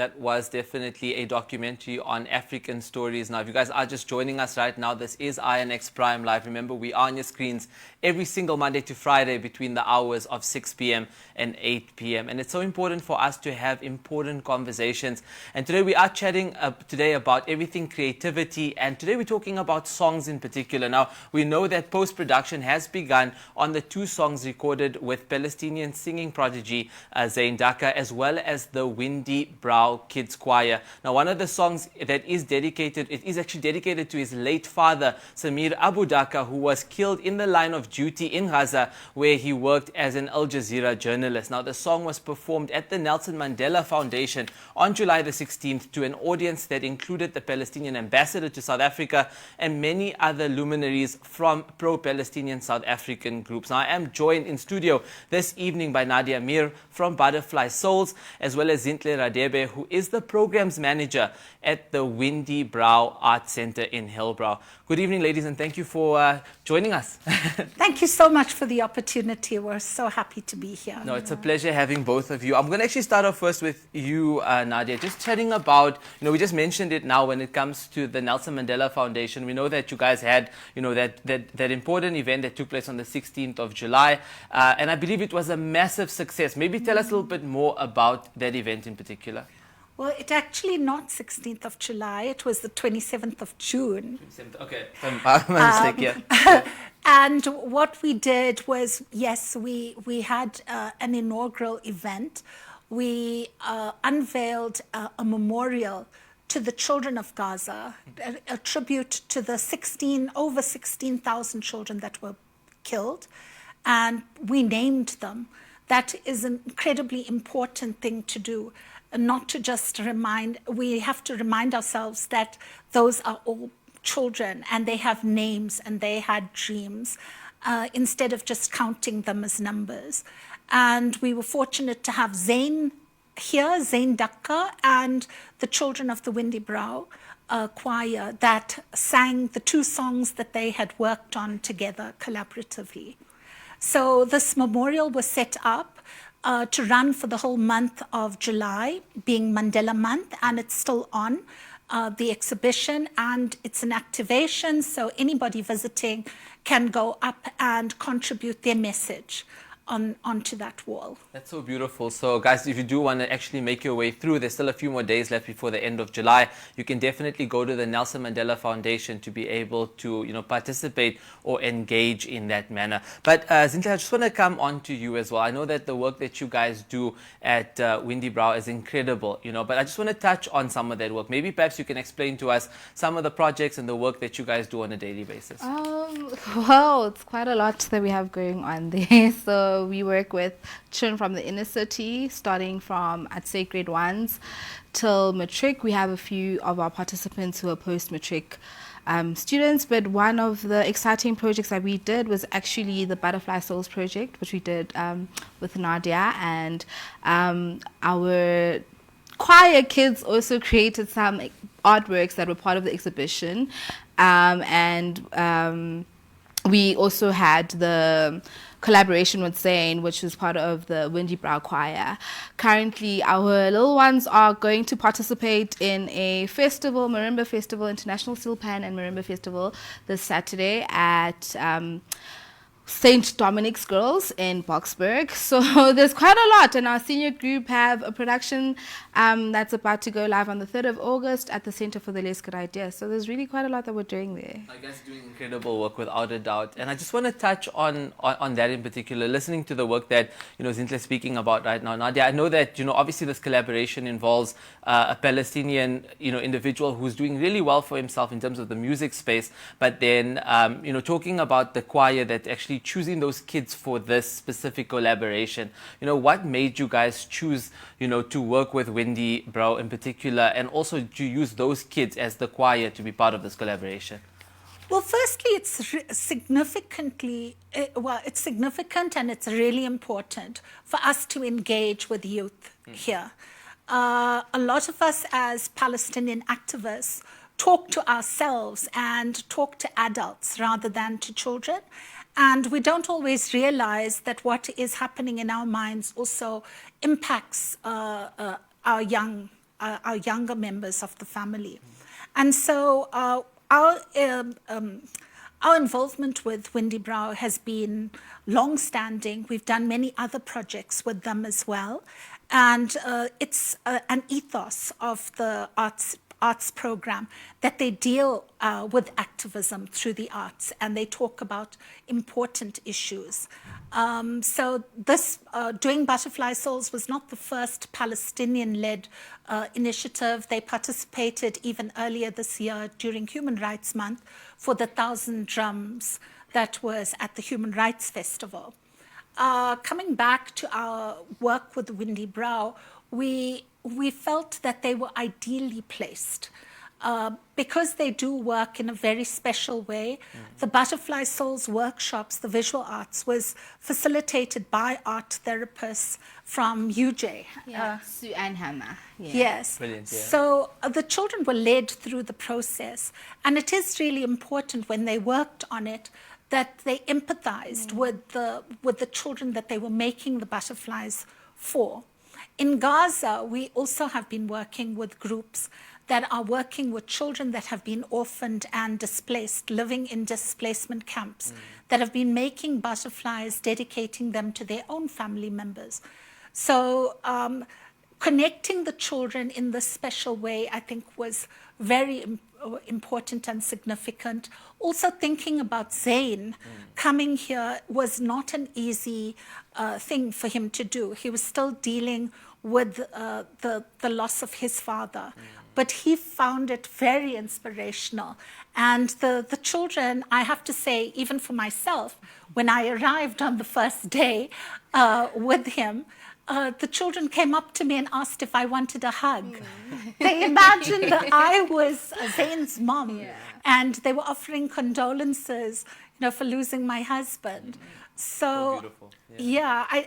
that was definitely a documentary on African stories. Now, if you guys are just joining us right now, this is INX Prime Live. Remember, we are on your screens every single Monday to Friday between the hours of 6 p.m. and 8 p.m. And it's so important for us to have important conversations. And today we are chatting today about everything creativity. And today we're talking about songs in particular. Now, we know that post-production has begun on the 2 songs recorded with Palestinian singing prodigy Zain Al Daqqa, as well as the Wendybrow Kids Choir. Now, one of the songs that is dedicated, it is actually dedicated to his late father, Abu Daqqa, who was killed in the line of duty in Gaza, where he worked as an Al Jazeera journalist. Now, the song was performed at the Nelson Mandela Foundation on July the 16th to an audience that included the Palestinian Ambassador to South Africa and many other luminaries from pro-Palestinian South African groups. Now, I am joined in studio this evening by Nadia, Meer from Butterfly Souls, as well as Zintle Radebe, who is the programs manager at the Wendybrow Art Center in Hillbrow. Good evening, ladies, and thank you for joining us. Thank you so much for the opportunity. We're so happy to be here. No, it's a pleasure having both of you. I'm going to actually start off first with you, Nadia, just chatting about, we just mentioned it now when it comes to the Nelson Mandela Foundation. We know that you guys had, that important event that took place on the 16th of July, and I believe it was a massive success. Maybe tell us a little bit more about that event in particular. Well, it actually not 16th of July. It was the 27th of June. 27th, okay. My mistake, yeah. And what we did was, yes, we had an inaugural event. We unveiled a memorial to the children of Gaza, a tribute to the over 16,000 children that were killed, and we named them. That is an incredibly important thing to do, not to just we have to remind ourselves that those are all children and they have names and they had dreams, instead of just counting them as numbers. And we were fortunate to have Zain here, Zain Al Daqqa, and the children of the Wendybrow choir that sang the 2 songs that they had worked on together collaboratively. So this memorial was set up to run for the whole month of July, being Mandela Month, and it's still on, the exhibition, and it's an activation, so anybody visiting can go up and contribute their message onto that wall. That's so beautiful. So guys, if you do want to actually make your way through, there's still a few more days left before the end of July. You can definitely go to the Nelson Mandela Foundation to be able to participate or engage in that manner. But Zintle, I just want to come on to you as well. I know that the work that you guys do at Wendybrow is incredible, but I just want to touch on some of that work. Maybe perhaps you can explain to us some of the projects and the work that you guys do on a daily basis. Well, it's quite a lot that we have going on there. So we work with children from the inner city, starting from, I'd say, grade 1s till matric. We have a few of our participants who are post-matric students, but one of the exciting projects that we did was actually the Butterfly Souls project, which we did with Nadia, and our choir kids also created some artworks that were part of the exhibition, we also had the collaboration with Zain, which was part of the Wendybrow choir. Currently, our little ones are going to participate in a festival, Marimba Festival, International Steel Pan and Marimba Festival, this Saturday at St. Dominic's Girls in Boksburg. So there's quite a lot, and our senior group have a production that's about to go live on the 3rd of August at the Center for the Less Good Ideas. So there's really quite a lot that we're doing there. I guess doing incredible work without a doubt. And I just want to touch on that in particular, listening to the work that Zintle is speaking about right now. Nadia, I know that obviously this collaboration involves a Palestinian individual who's doing really well for himself in terms of the music space, but then talking about the choir that actually choosing those kids for this specific collaboration. What made you guys choose to work with Wendybrow in particular, and also to use those kids as the choir to be part of this collaboration? Well, firstly, it's significant and it's really important for us to engage with youth here. A lot of us as Palestinian activists talk to ourselves and talk to adults rather than to children. And we don't always realize that what is happening in our minds also impacts our young our younger members of the family. And so our involvement with Wendybrow has been long-standing. We've done many other projects with them as well. And it's an ethos of the arts program that they deal with activism through the arts, and they talk about important issues. So this Doing Butterfly Souls was not the first Palestinian-led initiative. They participated even earlier this year during Human Rights Month for the 1,000 Drums that was at the Human Rights Festival. Coming back to our work with Wendybrow, we felt that they were ideally placed. Because they do work in a very special way, the Butterfly Souls workshops, the visual arts, was facilitated by art therapists from UJ. Sue and Hannah. Yes. Brilliant, yeah. So the children were led through the process. And it is really important when they worked on it that they empathized with the children that they were making the butterflies for. In Gaza, we also have been working with groups that are working with children that have been orphaned and displaced, living in displacement camps, that have been making butterflies, dedicating them to their own family members. So connecting the children in this special way, I think, was very important and significant. Also thinking about Zain coming here was not an easy thing for him to do. He was still dealing with the loss of his father. But he found it very inspirational. And the children, I have to say, even for myself, when I arrived on the first day with him, the children came up to me and asked if I wanted a hug. They imagined that I was Zain's mom. And they were offering condolences, for losing my husband. So beautiful.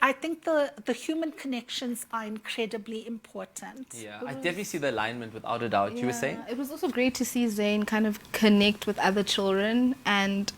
I think the human connections are incredibly important. Yeah, I definitely see the alignment without a doubt. You were saying? It was also great to see Zain kind of connect with other children and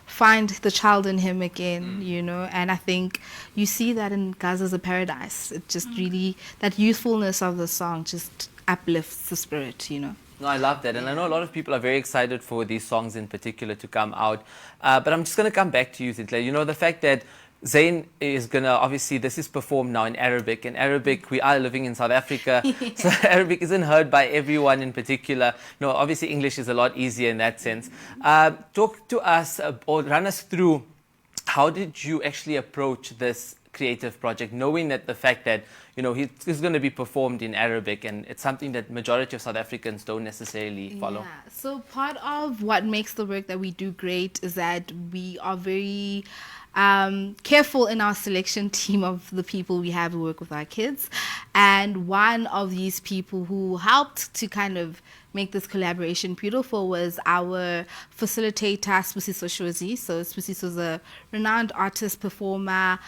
find the child in him again, and I think you see that in Gaza's a Paradise. It just really, that youthfulness of the song just uplifts the spirit, No, I love that. And I know a lot of people are very excited for these songs in particular to come out. But I'm just going to come back to you, Zintle. The fact that Zain is going to, obviously, this is performed now in Arabic. In Arabic, we are living in South Africa, so Arabic isn't heard by everyone in particular. No, obviously, English is a lot easier in that sense. Talk to us or run us through, how did you actually approach this creative project, knowing that the fact that, he's going to be performed in Arabic, and it's something that majority of South Africans don't necessarily follow? Yeah, so part of what makes the work that we do great is that we are very careful in our selection team of the people we have who work with our kids. And one of these people who helped to kind of make this collaboration beautiful was our facilitator, Spusiso Shozi. So Spusiso is a renowned artist, performer,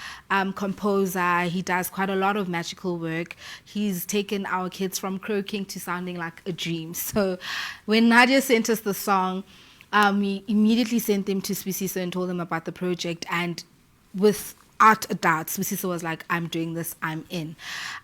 composer. He does quite a lot of magical work. He's taken our kids from croaking to sounding like a dream. So when Nadia sent us the song, we immediately sent them to Spusiso and told them about the project. And without a doubt, Spusiso was like, I'm doing this, I'm in.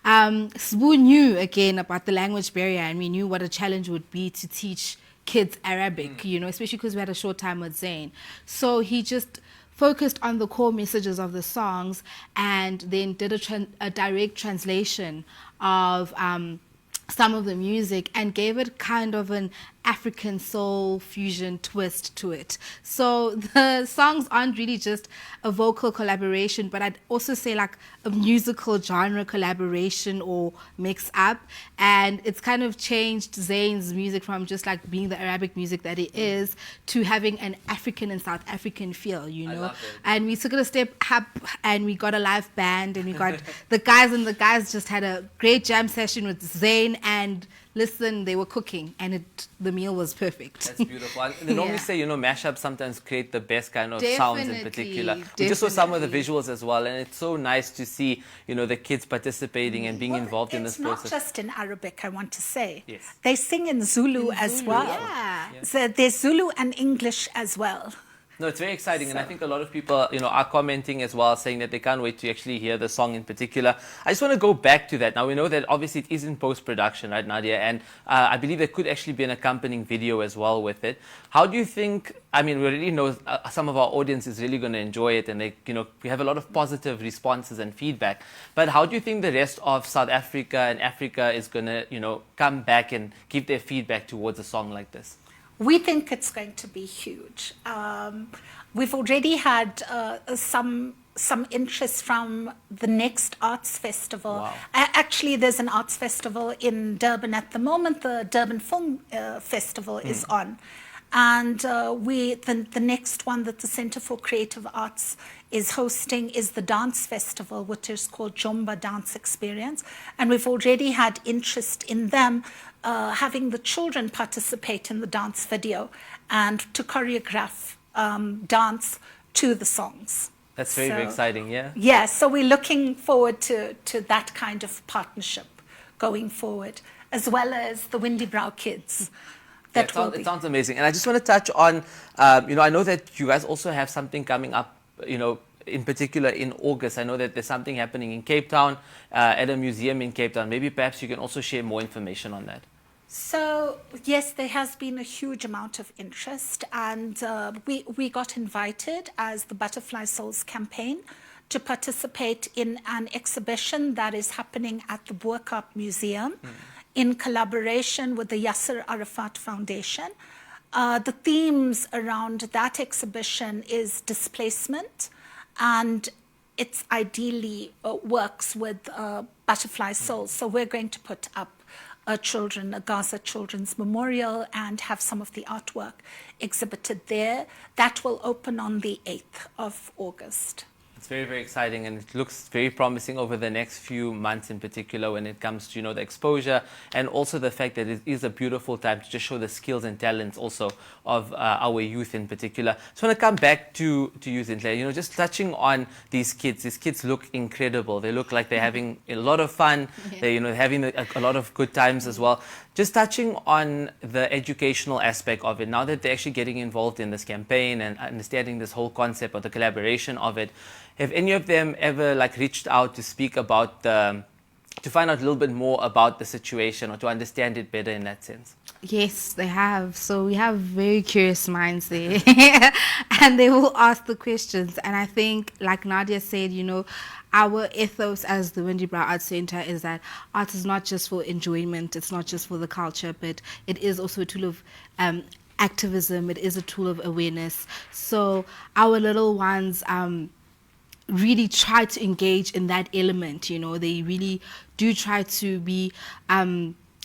Sbu knew, again, about the language barrier, and we knew what a challenge would be to teach kids Arabic, especially because we had a short time with Zain. So he just focused on the core messages of the songs and then did a direct translation of some of the music and gave it kind of an African soul fusion twist to it. So the songs aren't really just a vocal collaboration, but I'd also say like a musical genre collaboration or mix up. And it's kind of changed Zain's music from just like being the Arabic music that it is to having an African and South African feel, I love it. And we took it a step up and we got a live band and we got the guys just had a great jam session with Zain, and listen, they were cooking and the meal was perfect. That's beautiful. And they normally say, mashups sometimes create the best kind of sounds in particular. We just saw some of the visuals as well, and it's so nice to see, the kids participating and being involved in this process. It's not just in Arabic, I want to say. Yes. They sing in Zulu as well. Yeah. So there's Zulu and English as well. No, it's very exciting, and I think a lot of people, are commenting as well, saying that they can't wait to actually hear the song in particular. I just want to go back to that. Now, we know that obviously it is in post-production, right, Nadia? And I believe there could actually be an accompanying video as well with it. How do you think, we already know some of our audience is really going to enjoy it, and we have a lot of positive responses and feedback. But how do you think the rest of South Africa and Africa is going to, come back and give their feedback towards a song like this? We think it's going to be huge. We've already had some interest from the next arts festival. Wow. Actually, there's an arts festival in Durban at the moment. The Durban Film Festival is on. And the next one that the Center for Creative Arts is hosting is the dance festival, which is called Jomba Dance Experience. And we've already had interest in them having the children participate in the dance video and to choreograph dance to the songs. That's very exciting, yeah? Yeah, so we're looking forward to that kind of partnership going forward, as well as the Wendybrow kids. It sounds amazing. And I just want to touch on, I know that you guys also have something coming up, in particular in August. I know that there's something happening in Cape Town, at a museum in Cape Town. Maybe perhaps you can also share more information on that. So, yes, there has been a huge amount of interest, and we got invited as the Butterfly Souls campaign to participate in an exhibition that is happening at the Boerkaap Museum in collaboration with the Yasser Arafat Foundation. The themes around that exhibition is displacement, and it ideally works with Butterfly Souls. So we're going to put up a Gaza Children's Memorial and have some of the artwork exhibited there. That will open on the 8th of August. It's very, very exciting, and it looks very promising over the next few months in particular when it comes to, the exposure, and also the fact that it is a beautiful time to just show the skills and talents also of our youth in particular. So I want to come back to you, Zintle. Just touching on these kids. These kids look incredible. They look like they're having a lot of fun. Yeah. They're, having a lot of good times as well. Just touching on the educational aspect of it, now that they're actually getting involved in this campaign and understanding this whole concept of the collaboration of it, have any of them ever reached out to speak about to find out a little bit more about the situation or to understand it better in that sense? Yes, they have. So we have very curious minds there and they will ask the questions. And I think, like Nadia said, our ethos as the Wendybrow Arts Center is that art is not just for enjoyment, it's not just for the culture, but it is also a tool of activism, it is a tool of awareness. So our little ones really try to engage in that element. They really do try to be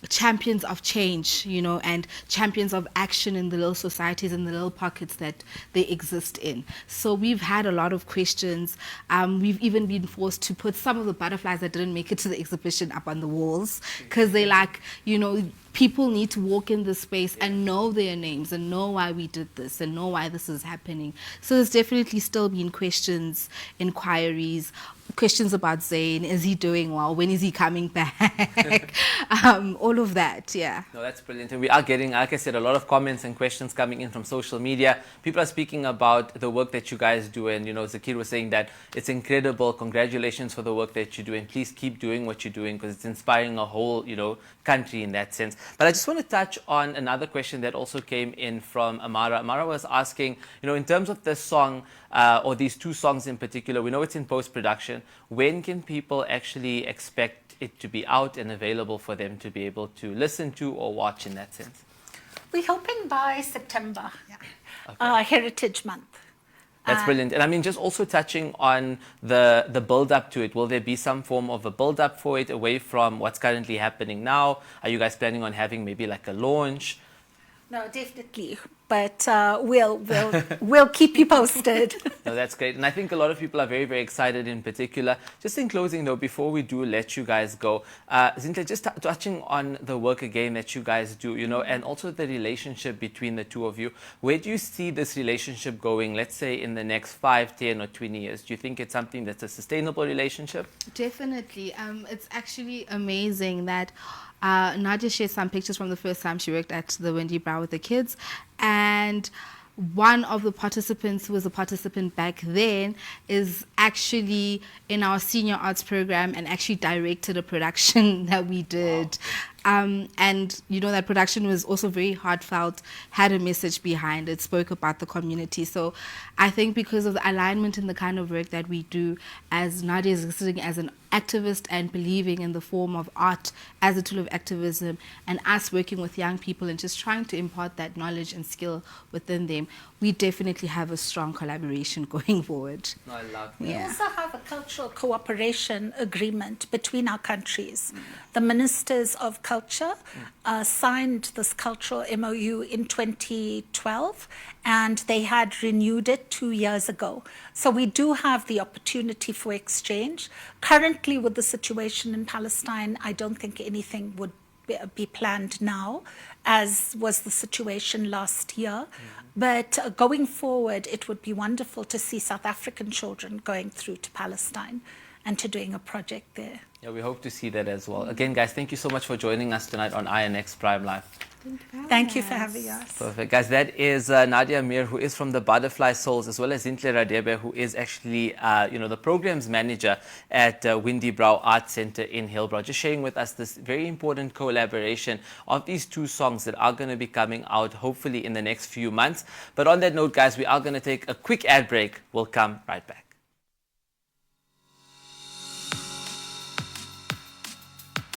champions of change, and champions of action in the little societies and the little pockets that they exist in. So we've had a lot of questions. We've even been forced to put some of the butterflies that didn't make it to the exhibition up on the walls, because they people need to walk in this space and know their names and know why we did this and know why this is happening. So there's definitely still been questions, inquiries, questions about Zain. Is he doing well? When is he coming back? All of that, yeah. No, that's brilliant. And we are getting, like I said, a lot of comments and questions coming in from social media. People are speaking about the work that you guys do. And, Zakir was saying that it's incredible. Congratulations for the work that you do. And please keep doing what you're doing, because it's inspiring a whole, country in that sense. But I just want to touch on another question that also came in from Amara. Amara was asking, in terms of this song, or these two songs in particular, we know it's in post-production. When can people actually expect it to be out and available for them to be able to listen to or watch in that sense? We're hoping by September, okay. Heritage Month. That's brilliant. And just also touching on the build-up to it, will there be some form of a build-up for it away from what's currently happening now? Are you guys planning on having maybe a launch? No, definitely. But we'll keep you posted. No, that's great. And I think a lot of people are very, very excited in particular. Just in closing, though, before we do let you guys go, Zintle, just touching on the work again that you guys do, and also the relationship between the two of you. Where do you see this relationship going, let's say, in the next 5, 10, or 20 years? Do you think it's something that's a sustainable relationship? Definitely. It's actually amazing that Nadia shared some pictures from the first time she worked at the Wendybrow with the kids. And one of the participants who was a participant back then is actually in our senior arts program and actually directed a production that we did. And you know, that production was also very heartfelt, had a message behind it, spoke about the community. So I think because of the alignment in the kind of work that we do, as Nadia is existing as an activist and believing in the form of art as a tool of activism, and us working with young people and just trying to impart that knowledge and skill within them, we definitely have a strong collaboration going forward. No, I love that. We also have a cultural cooperation agreement between our countries. The ministers of culture signed this cultural MOU in 2012, and they had renewed it 2 years ago. So we do have the opportunity for exchange. Currently, with the situation in Palestine, I don't think anything would be planned now, as was the situation last year. But going forward, it would be wonderful to see South African children going through to Palestine and to doing a project there. Yeah, we hope to see that as well. Again, guys, thank you so much for joining us tonight on INX Prime Live. Thank you for having us. Perfect. Guys, that is Nadia Meer, who is from the Butterfly Souls, as well as Zintle Radebe, who is actually, the programs manager at Wendybrow Art Center in Hillbrow, just sharing with us this very important collaboration of these two songs that are going to be coming out hopefully in the next few months. But on that note, guys, we are going to take a quick ad break. We'll come right back.